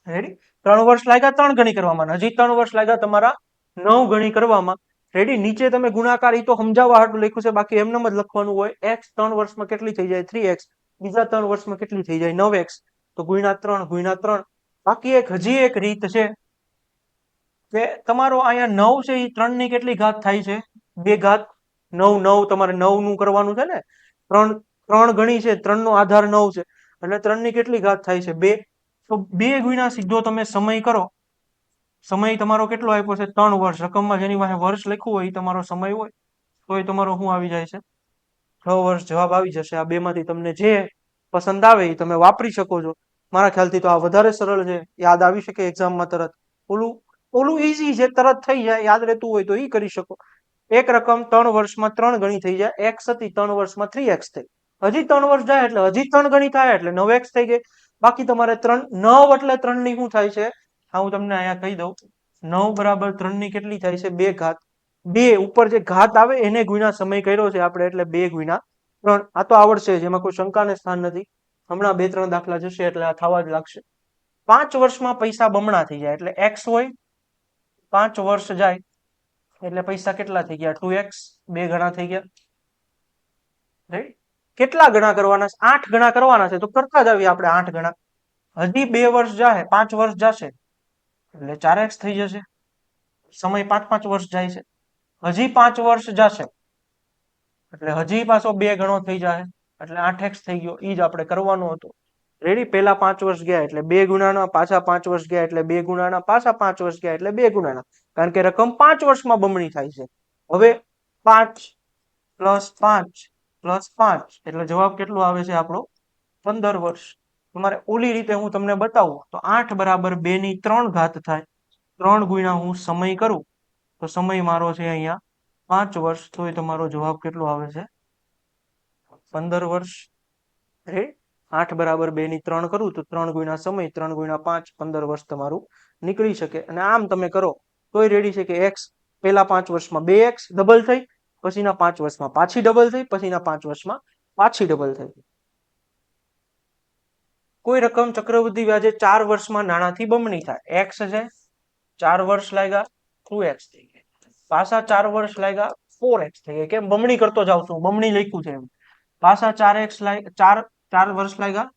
રેડી? 3 વર્ષ લાગ્યા 3 ગણી કરવામાં, હજી 3 વર્ષ લાગ્યા તમારા 9 ગણી કરવામાં. રેડી? નીચે તમે ગુણાકાર ઈ તો સમજાવવા હાટું લખ્યું છે, બાકી એમનેમ જ લખવાનું હોય. x 3 વર્ષમાં કેટલી થઈ જાય? 3x. બીજા 3 વર્ષમાં કેટલી થઈ જાય? 9x. તો ગુણ્યા 3. બાકી હજી એક રીત છે કે તમારો અહીંયા 9 છે, એ 3 ની કેટલી ઘાત થાય છે? 2 ઘાત. 9 9 તમારે 9 નું કરવાનું છે ને. 3 ગણી છે, 3 નો આધાર 9 છે, એટલે 3 ની કેટલી ઘાત થાય છે? 2. તો 2 ગુણ્યા સીધો તમે સમય કરો. સમય તમારો કેટલો આપ્યો છે? 3 વર્ષ. રકમમાં જેની પાસે વર્ષ લખ્યું હોય એ તમારો સમય હોય, તો એ તમારો શું આવી જાય છે? 6 વર્ષ. જવાબ આવી જશે. આ બે માંથી તમને જે પસંદ આવે એ તમે વાપરી શકો છો. મારા ખ્યાલથી તો આ વધારે સરળ છે, યાદ આવી શકે એક્ઝામમાં તરત. ઓલું ઓલું ઈઝી છે, તરત થઈ જાય, યાદ રહેતું હોય તો એ કરી શકો. એક રકમ 3 વર્ષમાં 3 ગણી થઈ જાય. x હતી 3 વર્ષમાં 3x થઈ. હજી 3 વર્ષ જાય એટલે હજી 3 ગણી થાય, એટલે 9x થઈ ગઈ. બાકી તમારે 3 9 એટલે 3 ની શું થાય છે? હા, હું તમને અહીંયા કહી દઉં. 9 બરાબર 3 ની કેટલી થાય છે? 2 ઘાત. 2 ઉપર જે ઘાત આવે એને ગુણ્યા સમય કર્યો છે આપણે, એટલે 2 ગુણ્યા 3. આ તો આવડશે જ, એમાં કોઈ શંકાને સ્થાન નથી. હમણાં 2 3 દાખલા જશે એટલે આ થવા જ લાગશે. 5 વર્ષમાં પૈસા બમણા થઈ જાય, એટલે x હોય, 5 વર્ષ જાય એટલે પૈસા કેટલા થઈ ગયા? 2x. 2 ગણા થઈ ગયા. રાઈટ? કેટલા ગણા કરવાના છે? 8 ગણા કરવાના છે, તો કરતા જ આવીએ આપણે 8 ગણા. હજી 2 વર્ષ જાય, 5 વર્ષ જશે, એટલે 4x થઈ જશે. સમય 5 5 વર્ષ જાય છે. હજી 5 વર્ષ જશે, એટલે હજી પાછો 2 ગણો થઈ જાય, એટલે 8x થઈ ગયો. ઈ જ આપણે કરવાનું હતું. રેડી? પેલા 5 વર્ષ ગયા એટલે 2 ગુણાના, પાછા 5 વર્ષ ગયા એટલે 2 ગુણાના, પાછા 5 વર્ષ ગયા એટલે 2 ગુણાના, કારણ કે રકમ 5 વર્ષમાં બમણી થાય છે. હવે 5 + 5 + 5, એટલે જવાબ કેટલો આવે છે આપણો? 15 વર્ષ. તમારે ઓલી રીતે હું તમને બતાવું તો 8 બરાબર 2 ની 3 ઘાત થાય. 3 ગુણ્યા હું સમય કરું તો સમય મારો છે અહીંયા 5 વર્ષ. તો એ તમારો જવાબ કેટલો આવે છે? 15 વર્ષ. 8 બરાબર 2 ની 3 કરું તો 3 ગુણ્યા સમય 3 ગુણ્યા 5 15 વર્ષ તમારું નીકળી શકે. અને આમ તમે કરો તોય રેડી છે કે એક્સ પેલા 5 વર્ષમાં 2x ડબલ થઈ, પછીના 5 વર્ષમાં પાછી ડબલ થઈ, પછીના 5 વર્ષમાં પાછી ડબલ થઈ. કોઈ રકમ ચક્રવૃદ્ધિ વ્યાજે 4 વર્ષમાં નાણાંથી બમણી થાય. એક્સ છે 4 વર્ષ લાગ્યા 2x થઈ ગઈ, પાછા 4 વર્ષ લાગ્યા 4x થઈ ગઈ. કેમ બમણી કરતો જાઉં છું, બમણી લખ્યું છે એમ. પાછા 4x લાગ્યા 4 વર્ષ લાગ્યા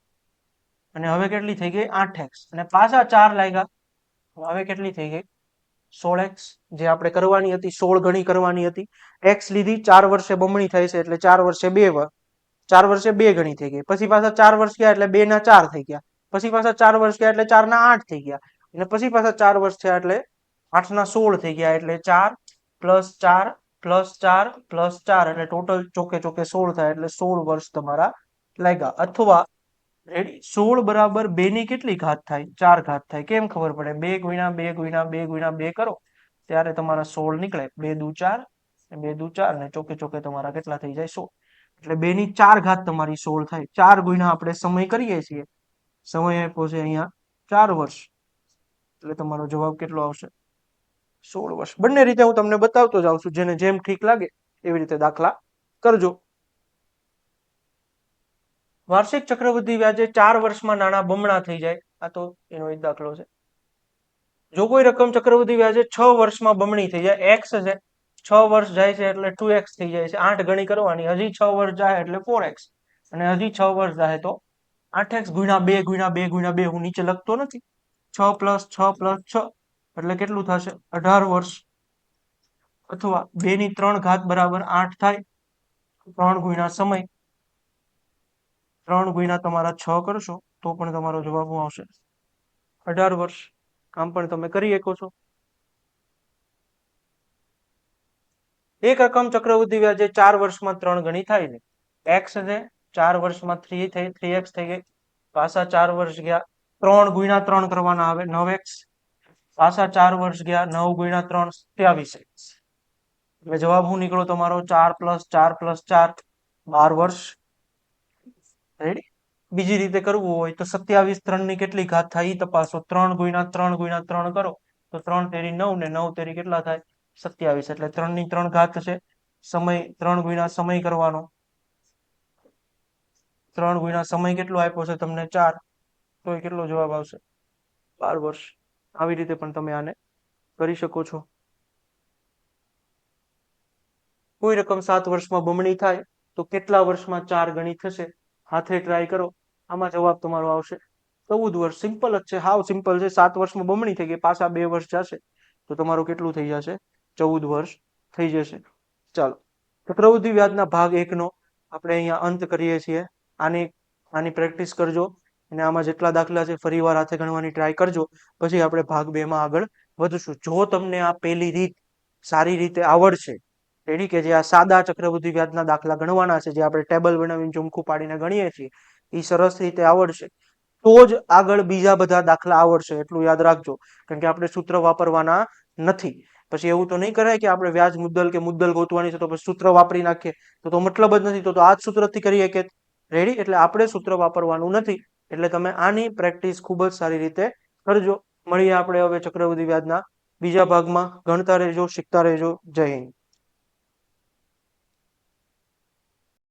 અને હવે કેટલી થઈ ગઈ 8x, અને પાછા 4 લાગ્યા હવે કેટલી થઈ ગઈ 16x. જે આપણે કરવાની હતી 16 ગણી કરવાની હતી, x લીધી 4 વર્ષે બમણી થાય છે એટલે 4 વર્ષે 2 ગણી થઈ ગઈ. પછી પાછા 4 વર્ષ ગયા એટલે 2 ના 4 થઈ ગયા, પછી પાછા 4 વર્ષ ગયા એટલે 4 ના 8 થઈ ગયા, અને પછી પાછા 4 વર્ષ થયા એટલે 8 ના 16 થઈ ગયા, એટલે 4 + 4 + 4 + 4 એટલે ટોટલ ચોકે ચોકે 16 થાય, એટલે 16 વર્ષ તમારા લાગ્યા. અથવા 16 બરાબર 2 ની કેટલી ઘાત થાય 4 ઘાત થાય. કેમ ખબર પડે? 2 ગુણ્યા 2 ગુણ્યા 2 ગુણ્યા 2 કરો ત્યારે તમારા 16 નીકળે. 2 દુ 4 2 દુ 4 ને ચોકે ચોકે તમારા કેટલા થઈ જાય 16. એટલે 2 ની 4 ઘાત તમારી 16 થાય. 4 ગુણ્યા આપણે સમય કરીએ છીએ, સમય આપ્યો છે અહીંયા 4 વર્ષ, એટલે તમારો જવાબ કેટલો આવશે 16 વર્ષ. બંને રીતે હું તમને બતાવતો જાઉં છું, જેને જેમ ઠીક લાગે એવી રીતે દાખલા કરજો. વાર્ષિક ચક્રવૃદ્ધિ વ્યાજે 4 વર્ષમાં નાણાં બમણા થઈ જાય. આ તો એનો એક દાખલો છે. જો કોઈ રકમ ચક્રવૃદ્ધિ વ્યાજે 6 વર્ષમાં બમણી થઈ જાય. એક્સ છે 6 વર્ષ જાય છે એટલે 2x થઈ જાય છે. 8 ગણી કરવાની, હજી 6 વર્ષ જાય એટલે 4x, અને હજી 6 વર્ષ જાય તો 8x ગુણ્યા 2 ગુણ્યા 2 ગુણ્યા 2. હું નીચે લખતો નથી. 6 + 6 + 6 એટલે કેટલું થશે 18 વર્ષ. અથવા 2 ની 3 ઘાત બરાબર 8 થાય. 3 ગુણ્યા સમય 3 ગુણ્યા તમારા 6 કરશો તો પણ તમારો જવાબ શું આવશે 18 વર્ષ. આમ પણ તમે કરી શકો છો. એક રકમ ચક્રવૃદ્ધિ વ્યાજે 4 વર્ષમાં 3 ગણી થાય છે. એક્સ છે 4 વર્ષમાં 3x થઈ ગઈ, પાછા 4 વર્ષ ગયા 3 ગુણ્યા 3 કરવાના આવે 9x, પાછા 4 વર્ષ ગયા 9 ગુણ્યા 3 27x. એટલે જવાબ શું નીકળો તમારો 4 + 4 + 4 12 વર્ષ. રેડી? બીજી રીતે કરવું હોય તો 27 3 ની કેટલી ઘાત થાય એ તપાસો. 3 ગુણ્યા 3 ગુણ્યા 3 કરો તો 3 તેરી 9 ને 9 તેરી કેટલા થાય 27. એટલે 3 ની 3 ઘાત છે. સમય 3 ગુણ્યા સમય કરવાનો, 3 ગુણ્યા સમય કેટલો આપ્યો છે તમને 4, તો એ કેટલો જવાબ આવશે 12 વર્ષ. આવી રીતે પણ તમે આને કરી શકો છો. કોઈ રકમ 7 વર્ષમાં બમણી થાય તો કેટલા વર્ષમાં 4 ગણી થશે? હાથે ટ્રાય કરો. આમાં જવાબ તમારો આવશે 14 વર્ષ. સિમ્પલ જ છે, હાવ સિમ્પલ છે. 7 વર્ષમાં બમણી થઈ ગઈ, પાછા 2 વર્ષ જશે તો તમારું કેટલું થઈ જશે 14 વર્ષ થઈ જશે. ચાલો, ચક્રવૃદ્ધિ વ્યાજના ભાગ 1 નો આપણે અહીંયા અંત કરીએ છીએ. આની પ્રેક્ટિસ કરજો, અને આમાં જેટલા દાખલા છે ફરીવાર હાથે ગણવાની ટ્રાય કરજો. પછી આપણે ભાગ 2 માં આગળ વધશું. જો તમને આ પહેલી રીત સારી રીતે આવડશે, રેડી, કે જે આ સાદા ચક્રવૃદ્ધિ વ્યાજના દાખલા ગણવાના છે, જે આપણે ટેબલ બનાવીને ઝુમખું પાડીને ગણીએ છીએ, એ સરસ રીતે આવડશે તો જ આગળ બીજા બધા દાખલા આવડશે. એટલું યાદ રાખજો, કારણ કે આપણે સૂત્ર વાપરવાના નથી. પછી એવું તો નહીં કરાય કે આપણે વ્યાજ મુદ્દલ કે મુદ્દલ ગોતવાની છે તો પછી સૂત્ર વાપરી નાખીએ, તો મતલબ જ નથી. તો આ જ સૂત્રથી કરીએ કે રેડી. એટલે આપણે સૂત્ર વાપરવાનું નથી. એટલે તમે આની પ્રેક્ટિસ ખૂબ જ સારી રીતે કરજો. મળીએ આપણે હવે ચક્રવૃદ્ધિ વ્યાજના બીજા ભાગમાં. ગણતા રહેજો, શીખતા રહેજો. જય હિન્દ.